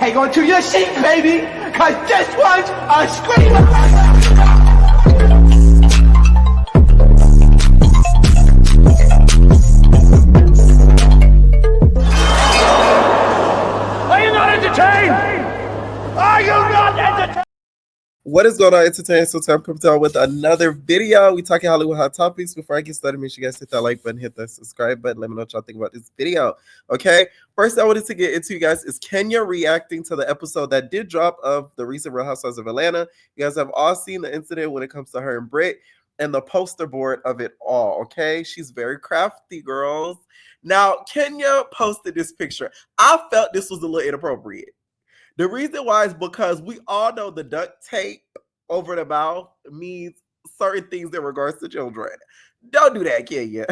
Hang on to your seat, baby, because this one's a screamer. Are you not entertained? Are you not entertained? What is going on, entertainment? So time comes out with another video. We talking Hollywood hot topics. Before I get started, make sure you guys hit that like button, hit that subscribe button. Let me know what y'all think about this video. Okay, first I wanted to get into, you guys, is Kenya reacting to the episode that did drop of the recent Real Housewives of Atlanta. You guys have all seen the incident when it comes to her and Brit and the poster board of it all. Okay, she's very crafty, girls. Now Kenya posted this picture. I felt this was a little inappropriate. The reason why is because we all know the duct tape over the mouth means certain things in regards to children. Don't do that, Kenya.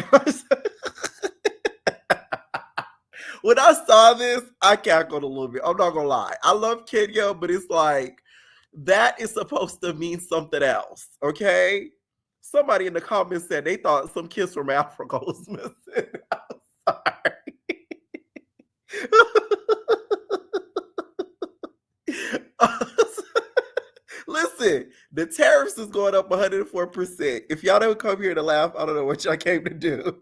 When I saw this, I cackled a little bit. I'm not gonna lie. I love Kenya, but it's like that is supposed to mean something else. Okay. Somebody in the comments said they thought some kids from Africa was missing. I'm sorry. Listen, the tariffs is going up 104%. If y'all don't come here to laugh, I don't know what y'all came to do.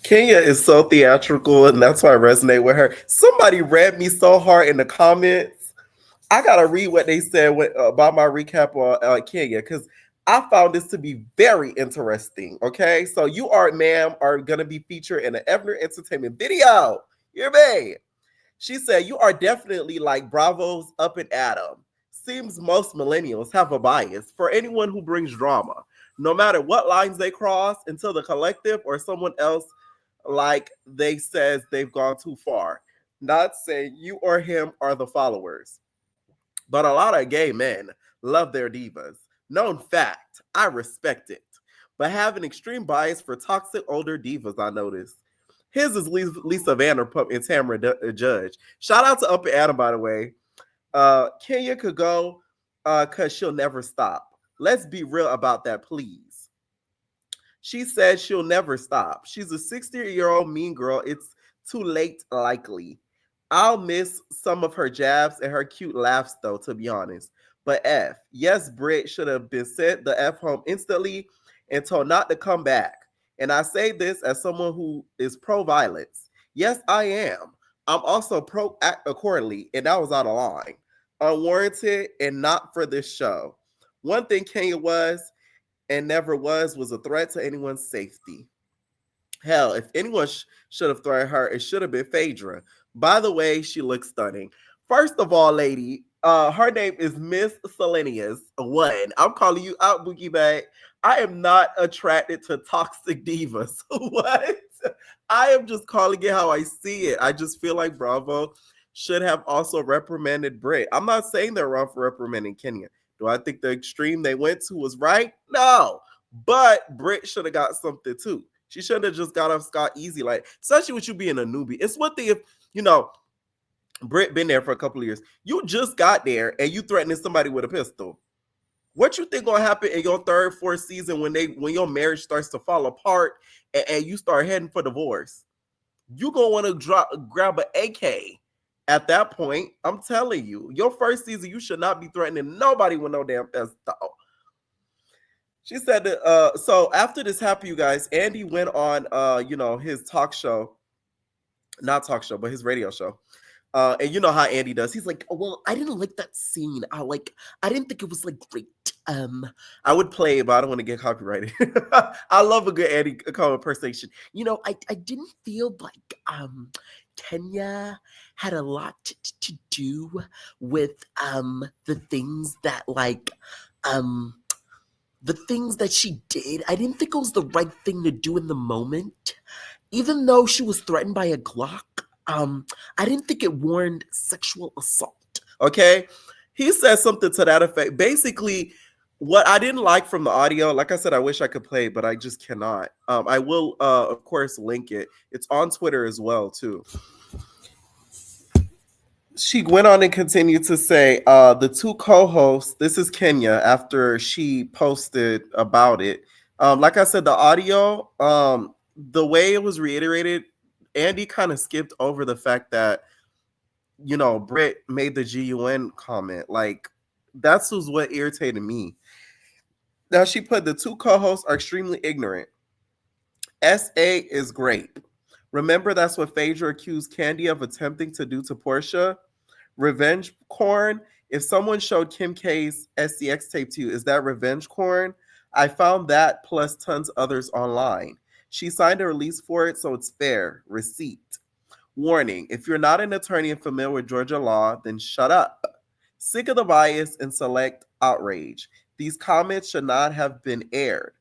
Kenya is so theatrical, and that's why I resonate with her. Somebody read me so hard in the comments. I gotta read what they said about my recap on Kenya, because I found this to be very interesting. Okay, so you are, ma'am, are gonna be featured in an Ever Entertainment video. You're me. She said, you are definitely like Bravo's Up and Adam. Seems most millennials have a bias for anyone who brings drama, no matter what lines they cross, until the collective or someone else like they says they've gone too far. Not saying you or him are the followers, but a lot of gay men love their divas. Known fact, I respect it, but have an extreme bias for toxic older divas, I noticed. His is Lisa Vanderpump and Tamara Judge. Shout out to Up and Adam, by the way. Kenya could go because she'll never stop. Let's be real about that, please. She said she'll never stop. She's a 60-year-old mean girl. It's too late, likely. I'll miss some of her jabs and her cute laughs, though, to be honest. But F, yes, Brit should have been sent the F home instantly and told not to come back. And I say this as someone who is pro-violence. Yes, I am. I'm also pro-act accordingly, and that was out of line. Unwarranted and not for this show. One thing Kenya was and never was a threat to anyone's safety. Hell, if anyone should have threatened her, it should have been Phaedra. By the way, she looks stunning. First of all, lady, her name is Miss Selenius. One, I'm calling you out, Boogie Bag. I am not attracted to toxic divas. What? I am just calling it how I see it. I just feel like Bravo should have also reprimanded Brit. I'm not saying they're wrong for reprimanding Kenya. Do I think the extreme they went to was right? No. But Brit should have got something too. She shouldn't have just got off scot easy, like, especially with you being a newbie. It's one thing if, you know, Brit been there for a couple of years. You just got there and you threatening somebody with a pistol. What you think gonna happen in your third, fourth season when your marriage starts to fall apart and you start heading for divorce? You gonna want to grab an AK at that point. I'm telling you, your first season you should not be threatening nobody with no damn pistol. She said that. So after this happened, you guys, Andy went on his talk show, not talk show, but his radio show. And you know how Andy does. He's like, well, I didn't like that scene. I didn't think it was like great. I would play it, but I don't want to get copyrighted. I love a good Andy Cohen impersonation. You know, I didn't feel like Kenya had a lot to do with the things that the things that she did. I didn't think it was the right thing to do in the moment. Even though she was threatened by a Glock, I didn't think it warranted sexual assault. Okay? He said something to that effect. Basically, what I didn't like from the audio, like I said, I wish I could play, but I just cannot. I will, of course, link it. It's on Twitter as well, too. She went on and continued to say, the two co-hosts, this is Kenya, after she posted about it. Like I said, the audio, the way it was reiterated, Andy kind of skipped over the fact that Brit made the GUN comment. Like, that's was what irritated me. Now she put the two co-hosts are extremely ignorant. SA is great. Remember that's what Phaedra accused Candy of attempting to do to Portia? Revenge corn? If someone showed Kim K's SCX tape to you, is that revenge corn? I found that plus tons others online. She signed a release for it, so it's fair. Receipt. Warning, if you're not an attorney and familiar with Georgia law, then shut up. Sick of the bias and select outrage. These comments should not have been aired.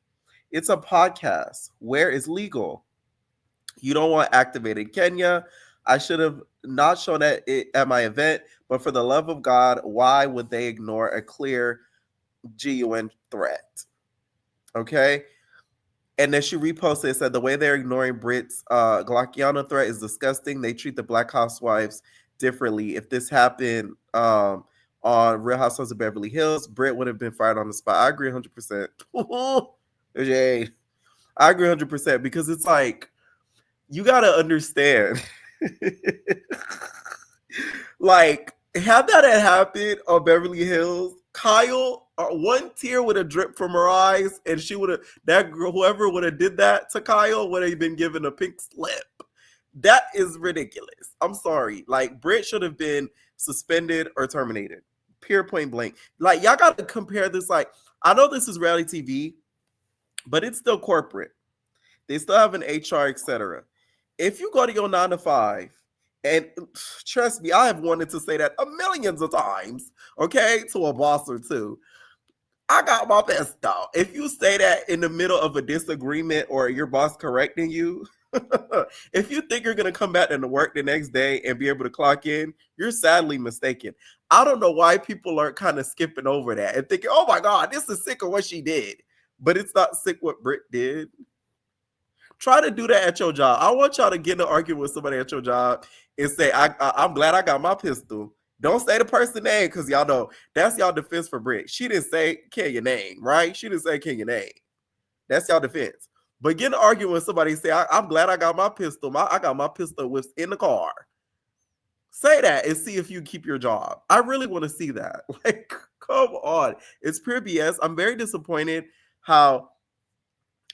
It's a podcast. Where is legal? You don't want activated Kenya. I should have not shown it at my event, but for the love of God, why would they ignore a clear GUN threat? Okay. And then she reposted and said the way they're ignoring Brit's Glockiano threat is disgusting. They treat the Black Housewives differently. If this happened on Real Housewives of Beverly Hills, Brit would have been fired on the spot. I agree 100%. Jade. I agree 100% because it's like, you got to understand. Like, had that had happened on Beverly Hills, Kyle, one tear would have dripped from her eyes, and she would have, that girl, whoever would have did that to Kyle would have been given a pink slip. That is ridiculous. I'm sorry. Like, Brit should have been suspended or terminated. Pure point blank. Like, y'all got to compare this. Like, I know this is reality TV, but it's still corporate. They still have an HR, etc. If you go to your 9 to 5, and trust me, I have wanted to say that a millions of times, okay, to a boss or two. I got my best though. If you say that in the middle of a disagreement or your boss correcting you, if you think you're going to come back into work the next day and be able to clock in, you're sadly mistaken. I don't know why people are kind of skipping over that and thinking, oh my God, this is sick of what she did. But it's not sick what Brit did. Try to do that at your job. I want y'all to get in an argument with somebody at your job and say, I'm glad I got my pistol. Don't say the person's name because y'all know that's y'all defense for Brit. She didn't say Kenya name, right? She didn't say Kenya name. That's y'all defense. But get in an argument with somebody and say, I'm glad I got my pistol. I got my pistol whips in the car. Say that and see if you keep your job. I really want to see that. Like, come on. It's pure BS. I'm very disappointed how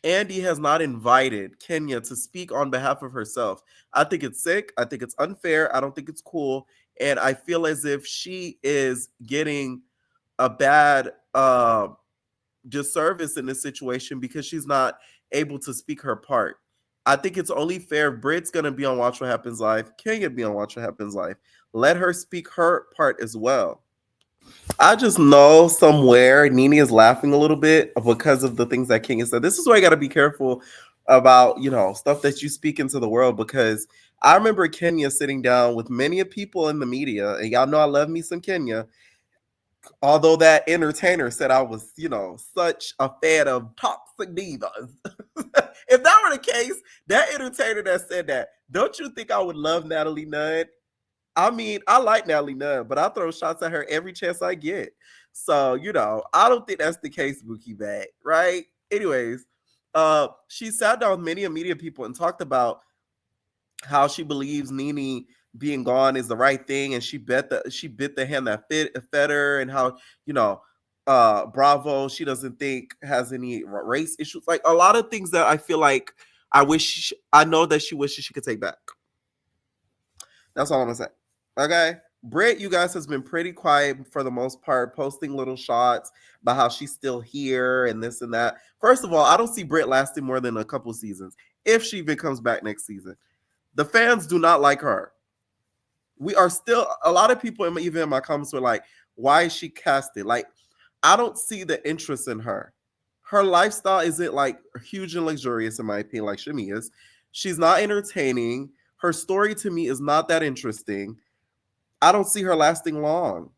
Andy has not invited Kenya to speak on behalf of herself. I think it's sick. I think it's unfair. I don't think it's cool. And I feel as if she is getting a bad disservice in this situation because she's not able to speak her part. I think it's only fair if Brit's going to be on Watch What Happens Live, Kenya be on Watch What Happens Live. Let her speak her part as well. I just know somewhere Nene is laughing a little bit because of the things that Kenya said. This is why I got to be careful about, stuff that you speak into the world, because I remember Kenya sitting down with many people in the media, and y'all know I love me some Kenya. Although that entertainer said I was, such a fan of toxic divas. If that were the case, that entertainer that said that, don't you think I would love Natalie Nunn? I mean, I like Natalie Nunn, but I throw shots at her every chance I get. So, I don't think that's the case, Mookie Bat, right? Anyways, she sat down with many media people and talked about how she believes Nene being gone is the right thing, and she bit the hand that fed her, and how Bravo she doesn't think has any race issues, like a lot of things that I feel like I know that she wishes she could take back. That's all I'm gonna say. Okay. Brit, you guys, has been pretty quiet for the most part, posting little shots about how she's still here and this and that. First of all, I don't see Brit lasting more than a couple seasons, if she even comes back next season. The fans do not like her. We are still, a lot of people, even in my comments, were like, why is she casted? Like, I don't see the interest in her. Her lifestyle isn't like huge and luxurious, in my opinion, like Shami is. She's not entertaining. Her story to me is not that interesting. I don't see her lasting long.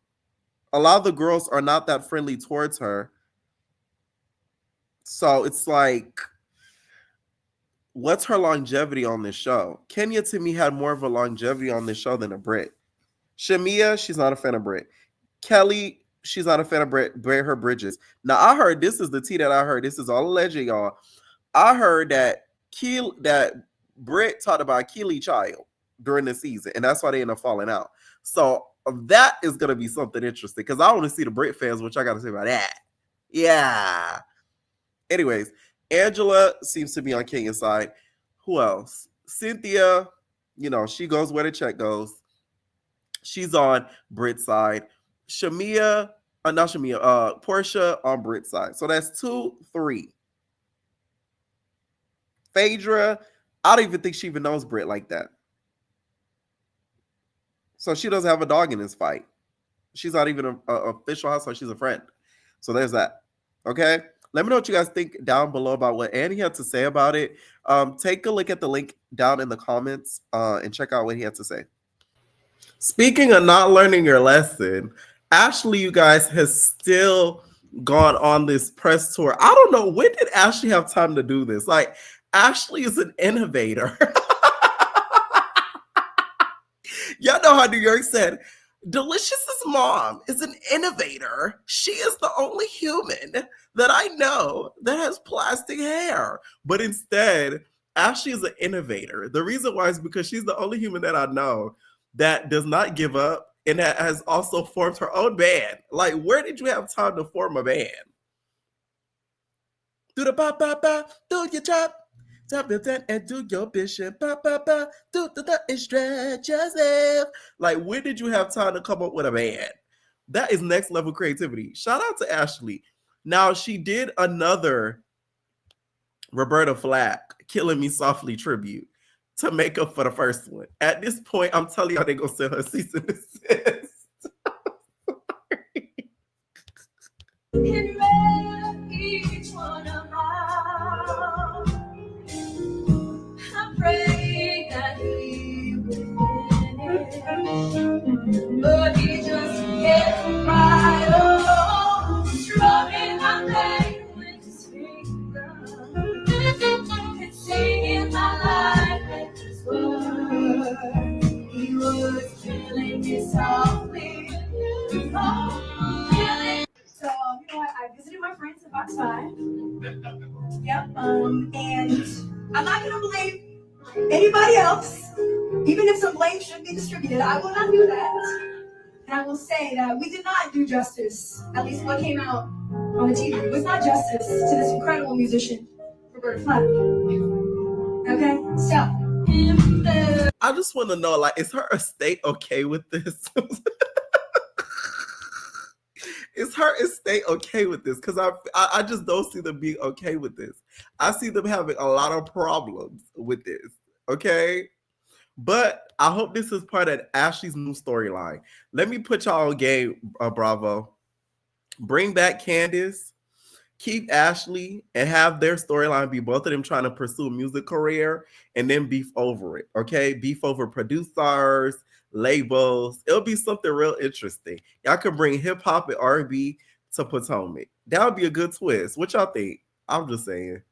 A lot of the girls are not that friendly towards her. So it's like, what's her longevity on this show? Kenya, to me, had more of a longevity on this show than a Brit. Shamia, she's not a fan of Brit. Kelly, she's not a fan of Brit her Bridges. Now, I heard, this is the tea that I heard. This is all alleged, y'all. I heard that Brit talked about Keely Child. during the season, and that's why they end up falling out. So that is gonna be something interesting because I want to see the Brit fans, which I got to say about that. Yeah. Anyways, Angela seems to be on Kenya's side. Who else? Cynthia, she goes where the check goes. She's on Brit's side. Shamia, not Shamia, Portia on Brit's side. So that's 2, 3. Phaedra, I don't even think she even knows Brit like that. So she doesn't have a dog in this fight. She's not even an official housewife. She's a friend. So there's that. Okay? Let me know what you guys think down below about what Andy had to say about it. Take a look at the link down in the comments and check out what he had to say. Speaking of not learning your lesson, Ashley, you guys, has still gone on this press tour. I don't know, when did Ashley have time to do this? Like, Ashley is an innovator. Y'all know how New York said, Delicious's mom is an innovator. She is the only human that I know that has plastic hair. But instead, Ashley is an innovator. The reason why is because she's the only human that I know that does not give up and that has also formed her own band. Like, where did you have time to form a band? Do the ba ba ba, do your job. Tap your tent and do your bishop. Ba ba ba, do the and stretch yourself. Like, when did you have time to come up with a band? That is next level creativity. Shout out to Ashley. Now, she did another Roberta Flack Killing Me Softly tribute to make up for the first one. At this point, I'm telling y'all they're going to send her cease and desist. Each one of I pray that he will finish, but he just can't right along, struggling my pain with his fingers, and singing my life with his words. He was killing me softly. So, I visited my friends in Fox 5. Yep. And I'm not going to blame anybody else, even if some blame should be distributed. I will not do that. And I will say that we did not do justice, at least what came out on the TV. It was not justice to this incredible musician, Roberta Flack. Okay? So, I just want to know, like, is her estate okay with this? Is her estate okay with this? Because I just don't see them being okay with this. I see them having a lot of problems with this. Okay? But I hope this is part of Ashley's new storyline. Let me put y'all on game, Bravo. Bring back Candace. Keep Ashley and have their storyline be both of them trying to pursue a music career and then beef over it. Okay? Beef over producers, labels. It'll be something real interesting. Y'all can bring hip hop and R&B to Potomac. That would be a good twist. What y'all think? I'm just saying.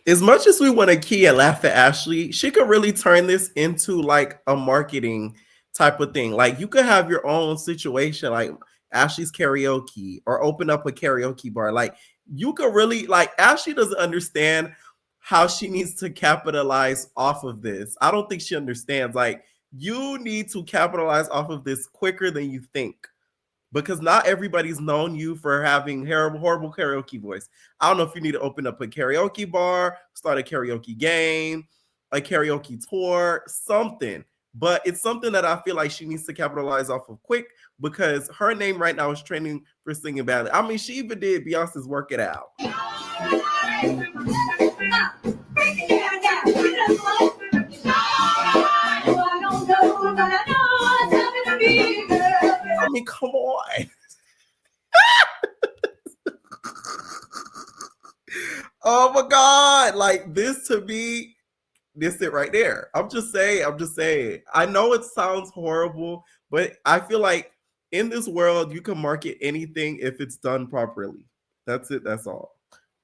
As much as we want to key and laugh at Ashley, she could really turn this into like a marketing type of thing. Like, you could have your own situation, like Ashley's karaoke, or open up a karaoke bar. Like, you could really, like, Ashley doesn't understand how she needs to capitalize off of this. I don't think she understands. Like, you need to capitalize off of this quicker than you think, because not everybody's known you for having horrible karaoke voice. I don't know if you need to open up a karaoke bar, start a karaoke game, a karaoke tour, something. But it's something that I feel like she needs to capitalize off of quick, because her name right now is trending for singing badly. I mean, she even did Beyonce's Work It Out. I mean, come on. Oh my God. Like, this to me, this it right there. I'm just saying. I know it sounds horrible, but I feel like in this world, you can market anything if it's done properly. That's it. That's all.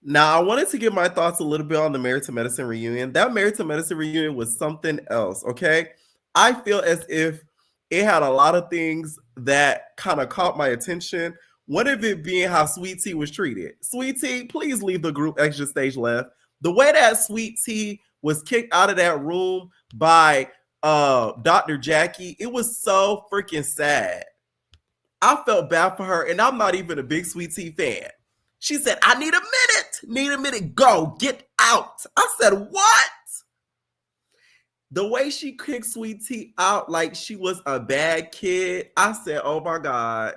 Now, I wanted to give my thoughts a little bit on the Married to Medicine reunion. That Married to Medicine reunion was something else, okay? I feel as if it had a lot of things that kind of caught my attention. One of it being how Sweet Tea was treated. Sweet Tea, please leave the group extra stage left. The way that Sweet Tea was kicked out of that room by Dr. Jackie, it was so freaking sad. I felt bad for her, and I'm not even a big Sweet Tea fan. She said, I need a minute, go, get out. I said, what? The way she kicked Sweet Tea out like she was a bad kid, I said, oh my God.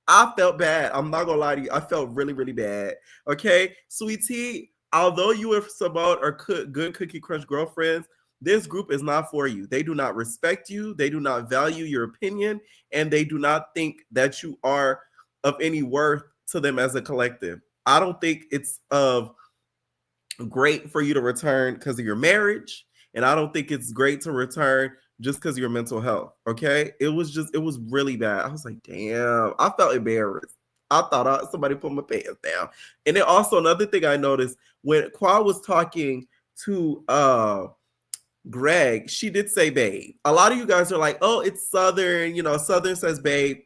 I felt bad. I'm not gonna lie to you. I felt really, really bad. Okay, Sweet Tea, although you and Simone are good Cookie Crunch girlfriends, this group is not for you. They do not respect you. They do not value your opinion, and they do not think that you are of any worth to them as a collective. I don't think it's of great for you to return because of your marriage, and I don't think it's great to return just because of your mental health. Okay, it was really bad. I was like, damn, I felt embarrassed. I thought somebody put my pants down. And then also another thing I noticed when Quad was talking to Greg, she did say babe. A lot of you guys are like, oh, it's Southern, Southern says babe.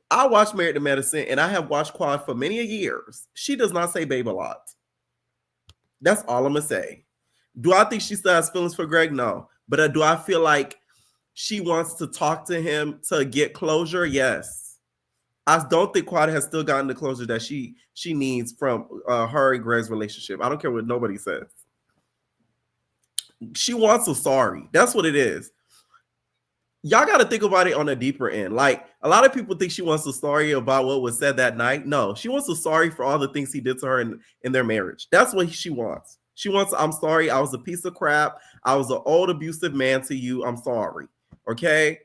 I watched Married to Medicine, and I have watched Quad for many years. She does not say babe a lot. That's all I'm gonna say. Do I think she still has feelings for Greg? No. But do I feel like she wants to talk to him to get closure? Yes. I don't think Quad has still gotten the closure that she needs from her and Greg's relationship. I don't care what nobody says. She wants a sorry. That's what it is. Y'all got to think about it on a deeper end. Like, a lot of people think she wants a sorry about what was said that night. No, she wants a sorry for all the things he did to her in their marriage. That's what she wants. She wants, I'm sorry, I was a piece of crap. I was an old abusive man to you. I'm sorry. Okay?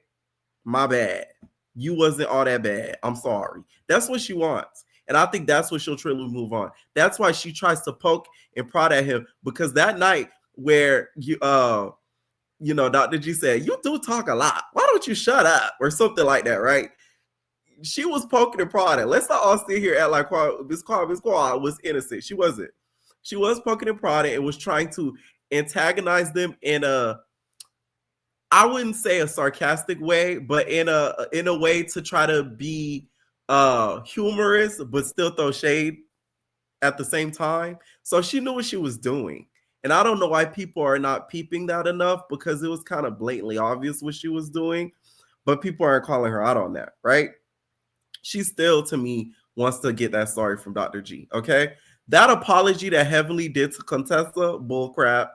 My bad. You wasn't all that bad. I'm sorry. That's what she wants. And I think that's what she'll truly move on. That's why she tries to poke and prod at him, because that night where Dr. G said, you do talk a lot. Why don't you shut up? Or something like that, right? She was poking and prodding. Let's not all sit here at like Miss Quad was innocent. She wasn't. She was poking and prodding and was trying to antagonize them in a, I wouldn't say a sarcastic way, but in a way to try to be humorous, but still throw shade at the same time. So she knew what she was doing. And I don't know why people are not peeping that enough, because it was kind of blatantly obvious what she was doing, but people aren't calling her out on that, right? She still, to me, wants to get that sorry from Dr. G, okay? That apology that Heavenly did to Contessa, bullcrap.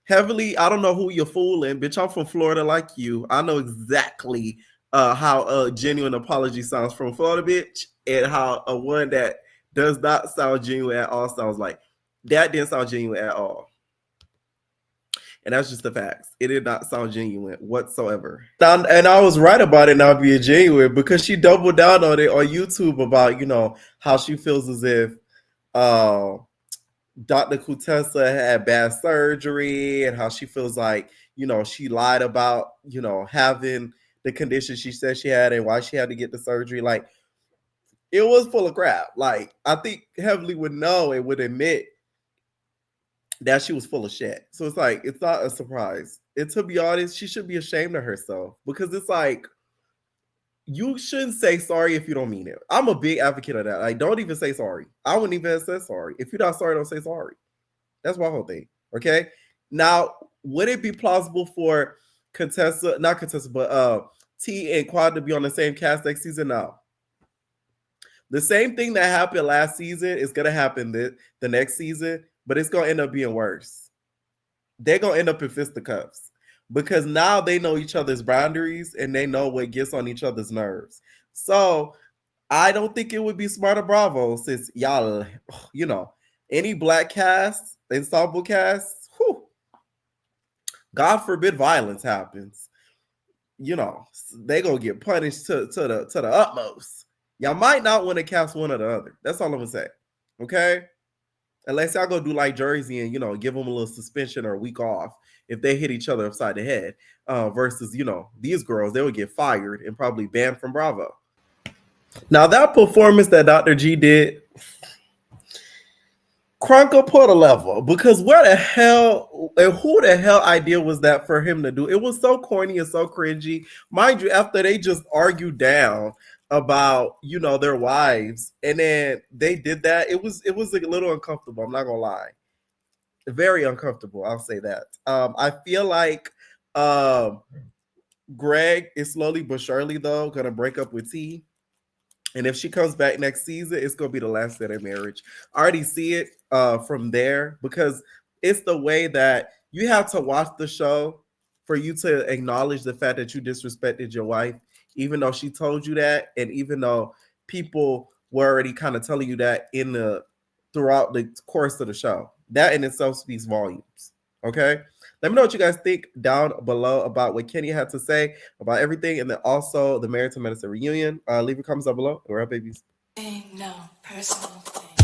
Heavenly, I don't know who you're fooling, bitch. I'm from Florida like you. I know exactly how a genuine apology sounds from Florida, bitch, and how a one that does not sound genuine at all sounds like. That didn't sound genuine at all. And that's just the facts. It did not sound genuine whatsoever. And I was right about it not being genuine, because she doubled down on it on YouTube about, how she feels as if Dr. Contessa had bad surgery, and how she feels like, she lied about, having the condition she said she had and why she had to get the surgery. Like, it was full of crap. Like, I think Heavenly would know and would admit that she was full of shit. So it's like, it's not a surprise. And to be honest, she should be ashamed of herself, because it's like, you shouldn't say sorry if you don't mean it. I'm a big advocate of that. Like, don't even say sorry. I wouldn't even say sorry. If you're not sorry, don't say sorry. That's my whole thing. Okay. Now, would it be plausible for not Contessa, but T and Quad to be on the same cast next season? No. The same thing that happened last season is going to happen the next season, but it's going to end up being worse. They're going to end up in fisticuffs, because now they know each other's boundaries and they know what gets on each other's nerves. So I don't think it would be smart of Bravo, since y'all, any black cast, ensemble cast, God forbid violence happens. They going to get punished to the utmost. Y'all might not want to cast one or the other. That's all I'm going to say. Okay? Unless y'all go do like Jersey and, give them a little suspension or a week off if they hit each other upside the head. Versus, these girls, they would get fired and probably banned from Bravo. Now, that performance that Dr. G did, crunk up a level, because where the hell and who the hell idea was that for him to do? It was so corny and so cringy. Mind you, after they just argued down about their wives, and then they did that, it was a little uncomfortable. I'm not gonna lie. Very uncomfortable. I'll say that. I feel like Greg is slowly but surely though gonna break up with T. And if she comes back next season, it's gonna be the last of their marriage. I already see it from there because it's the way that you have to watch the show for you to acknowledge the fact that you disrespected your wife, even though she told you that, and even though people were already kind of telling you that in the throughout the course of the show. That in itself speaks volumes. Okay. Let me know what you guys think down below about what Kenny had to say about everything, and then also the Married to Medicine reunion. Leave your comments down below. We're up, babies. No personal thing.